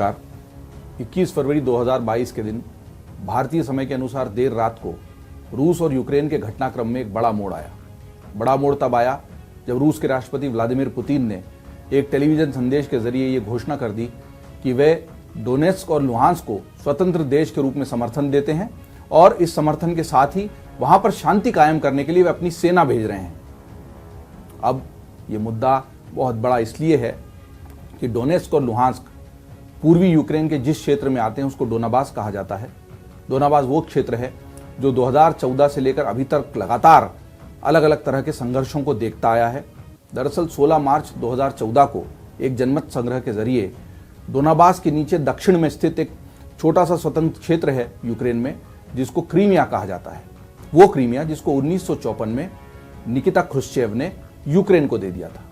नमस्कार। 21 फरवरी 2022 के दिन भारतीय समय के अनुसार देर रात को रूस और यूक्रेन के घटनाक्रम में एक बड़ा मोड़ आया। बड़ा मोड़ तब आया जब रूस के राष्ट्रपति व्लादिमीर पुतिन ने एक टेलीविजन संदेश के जरिए ये घोषणा कर दी कि वे डोनेत्स्क और लुहांस्क को स्वतंत्र देश के रूप में समर्थन देते हैं और इस समर्थन के साथ ही वहां पर शांति कायम करने के लिए वे अपनी सेना भेज रहे हैं। अब ये मुद्दा बहुत बड़ा इसलिए है कि डोनेत्स्क और लुहांस्क पूर्वी यूक्रेन के जिस क्षेत्र में आते हैं उसको डोनाबास कहा जाता है। डोनाबास वो क्षेत्र है जो 2014 से लेकर अभी तक लगातार अलग अलग तरह के संघर्षों को देखता आया है। दरअसल 16 मार्च 2014 को एक जनमत संग्रह के जरिए डोनाबास के नीचे दक्षिण में स्थित एक छोटा सा स्वतंत्र क्षेत्र है यूक्रेन में जिसको क्रीमिया कहा जाता है। वो क्रीमिया जिसको 1954 में निकिता क्रुश्चेव ने यूक्रेन को दे दिया था।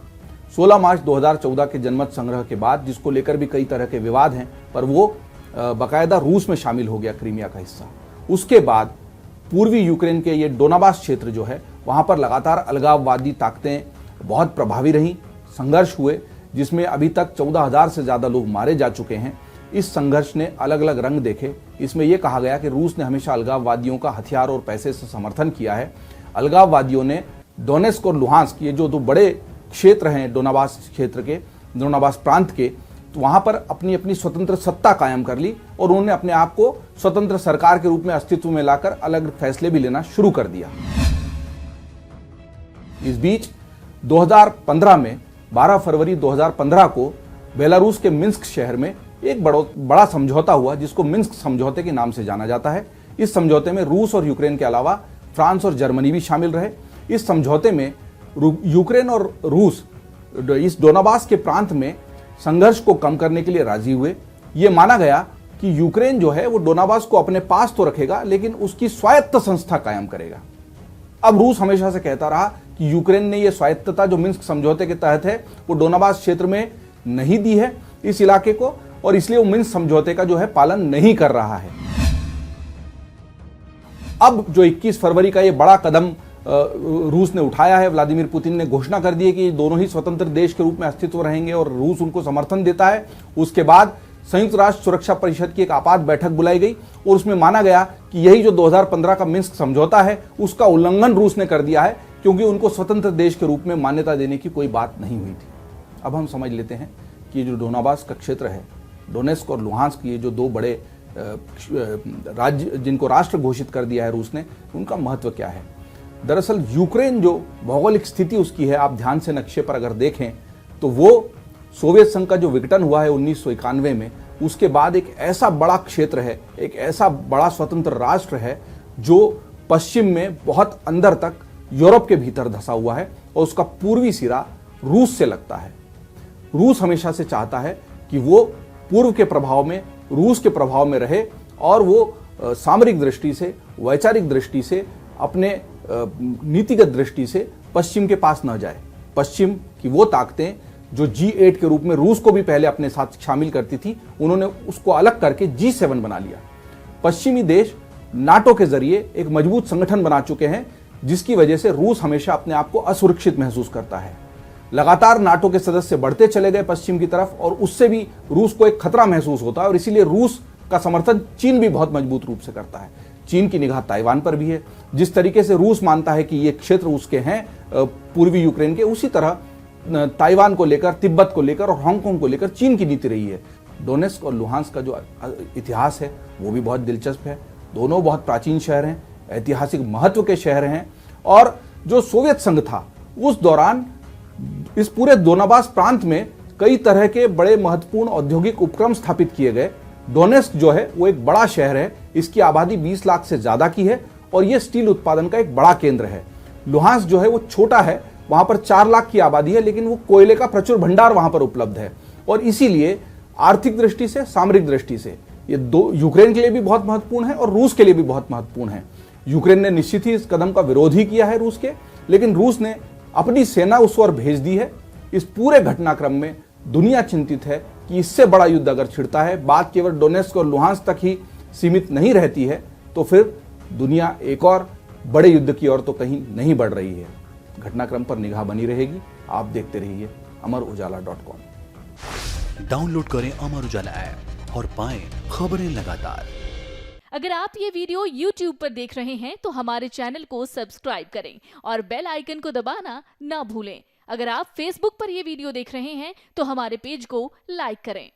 16 मार्च 2014 के जनमत संग्रह के बाद, जिसको लेकर भी कई तरह के विवाद हैं, पर वो बाकायदा रूस में शामिल हो गया क्रीमिया का हिस्सा। उसके बाद पूर्वी यूक्रेन के ये डोनाबास क्षेत्र जो है वहां पर लगातार अलगाववादी ताकतें बहुत प्रभावी रहीं। संघर्ष हुए जिसमें अभी तक 14,000 से ज्यादा लोग मारे जा चुके हैं। इस संघर्ष ने अलग अलग रंग देखे। इसमें यह कहा गया कि रूस ने हमेशा अलगाववादियों का हथियार और पैसे से समर्थन किया है। अलगाववादियों ने डोनेत्स्क और लुहांस्क, ये जो दो बड़े क्षेत्र हैं डोनाबास क्षेत्र के, डोनाबास प्रांत के, तो वहां पर अपनी अपनी स्वतंत्र सत्ता कायम कर ली और उन्होंने अपने आप को स्वतंत्र सरकार के रूप में अस्तित्व में लाकर अलग फैसले भी लेना शुरू कर दिया। इस बीच 2015 में 12 फरवरी 2015 को बेलारूस के मिन्स्क शहर में एक बड़ा समझौता हुआ जिसको मिन्स्क समझौते के नाम से जाना जाता है। इस समझौते में रूस और यूक्रेन के अलावा फ्रांस और जर्मनी भी शामिल रहे। इस समझौते में यूक्रेन और रूस इस डोनाबास के प्रांत में संघर्ष को कम करने के लिए राजी हुए। ये माना गया कि यूक्रेन जो है वो डोनाबास को अपने पास तो रखेगा लेकिन उसकी स्वायत्त संस्था कायम करेगा। अब रूस हमेशा से कहता रहा कि यूक्रेन ने यह स्वायत्तता जो मिन्स्क समझौते के तहत है वो डोनाबास क्षेत्र में नहीं दी है इस इलाके को, और इसलिए वो मिन्स्क समझौते का जो है पालन नहीं कर रहा है। अब जो 21 फरवरी का ये बड़ा कदम रूस ने उठाया है, व्लादिमीर पुतिन ने घोषणा कर दी है कि दोनों ही स्वतंत्र देश के रूप में अस्तित्व रहेंगे और रूस उनको समर्थन देता है। उसके बाद संयुक्त राष्ट्र सुरक्षा परिषद की एक आपात बैठक बुलाई गई और उसमें माना गया कि यही जो 2015 का मिन्स्क समझौता है उसका उल्लंघन रूस ने कर दिया है क्योंकि उनको स्वतंत्र देश के रूप में मान्यता देने की कोई बात नहीं हुई थी। अब हम समझ लेते हैं कि जो डोनाबास का क्षेत्र है, डोनेत्स्क और लुहांस्क, ये जो दो बड़े राज्य जिनको राष्ट्र घोषित कर दिया है रूस ने, उनका महत्व क्या है। दरअसल यूक्रेन जो भौगोलिक स्थिति उसकी है, आप ध्यान से नक्शे पर अगर देखें तो वो सोवियत संघ का जो विघटन हुआ है 1991 में, उसके बाद एक ऐसा बड़ा क्षेत्र है, एक ऐसा बड़ा स्वतंत्र राष्ट्र है जो पश्चिम में बहुत अंदर तक यूरोप के भीतर धंसा हुआ है और उसका पूर्वी सिरा रूस से लगता है। रूस हमेशा से चाहता है कि वो पूर्व के प्रभाव में, रूस के प्रभाव में रहे और वो सामरिक दृष्टि से, वैचारिक दृष्टि से, अपने नीतिगत दृष्टि से पश्चिम के पास न जाए। पश्चिम की वो ताकतें जो G8 के रूप में रूस को भी पहले अपने साथ शामिल करती थी, उन्होंने उसको अलग करके G7 बना लिया। पश्चिमी देश नाटो के जरिए एक मजबूत संगठन बना चुके हैं जिसकी वजह से रूस हमेशा अपने आप को असुरक्षित महसूस करता है। लगातार नाटो के सदस्य बढ़ते चले गए पश्चिम की तरफ और उससे भी रूस को एक खतरा महसूस होता है और इसीलिए रूस का समर्थन चीन भी बहुत मजबूत रूप से करता है। चीन की निगाह ताइवान पर भी है। जिस तरीके से रूस मानता है कि ये क्षेत्र उसके हैं पूर्वी यूक्रेन के, उसी तरह ताइवान को लेकर, तिब्बत को लेकर और हांगकांग को लेकर चीन की नीति रही है। डोनेत्स्क और लुहांस्क का जो इतिहास है वो भी बहुत दिलचस्प है। दोनों बहुत प्राचीन शहर हैं, ऐतिहासिक महत्व के शहर हैं और जो सोवियत संघ था उस दौरान इस पूरे डोनाबास प्रांत में कई तरह के बड़े महत्वपूर्ण औद्योगिक उपक्रम स्थापित किए गए। डोनेत्स्क जो है वो एक बड़ा शहर है, इसकी आबादी 20 लाख से ज्यादा की है और ये स्टील उत्पादन का एक बड़ा केंद्र है। लुहांस्क जो है वो छोटा है, वहां पर 4 लाख की आबादी है, लेकिन वो कोयले का प्रचुर भंडार वहां पर उपलब्ध है और इसीलिए आर्थिक दृष्टि से, सामरिक दृष्टि से ये दो यूक्रेन के लिए भी बहुत महत्वपूर्ण है और रूस के लिए भी बहुत महत्वपूर्ण है। यूक्रेन ने निश्चित ही इस कदम का विरोध ही किया है रूस के, लेकिन रूस ने अपनी सेना उस ओर भेज दी है। इस पूरे घटनाक्रम में दुनिया चिंतित है कि इससे बड़ा युद्ध अगर छिड़ता है, बात केवल डोनेत्स्क और लुहांस्क तक ही सीमित नहीं रहती है, तो फिर दुनिया एक और बड़े युद्ध की ओर तो कहीं नहीं बढ़ रही है। घटनाक्रम पर निगाह बनी रहेगी। आप देखते रहिए अमर उजाला .com। डाउनलोड करें अमर उजाला ऐप और पाएं खबरें लगातार। अगर आप ये वीडियो YouTube पर देख रहे हैं तो हमारे चैनल को सब्सक्राइब करें और बेल आइकन को दबाना ना भूलें। अगर आप Facebook पर ये वीडियो देख रहे हैं तो हमारे पेज को लाइक करें।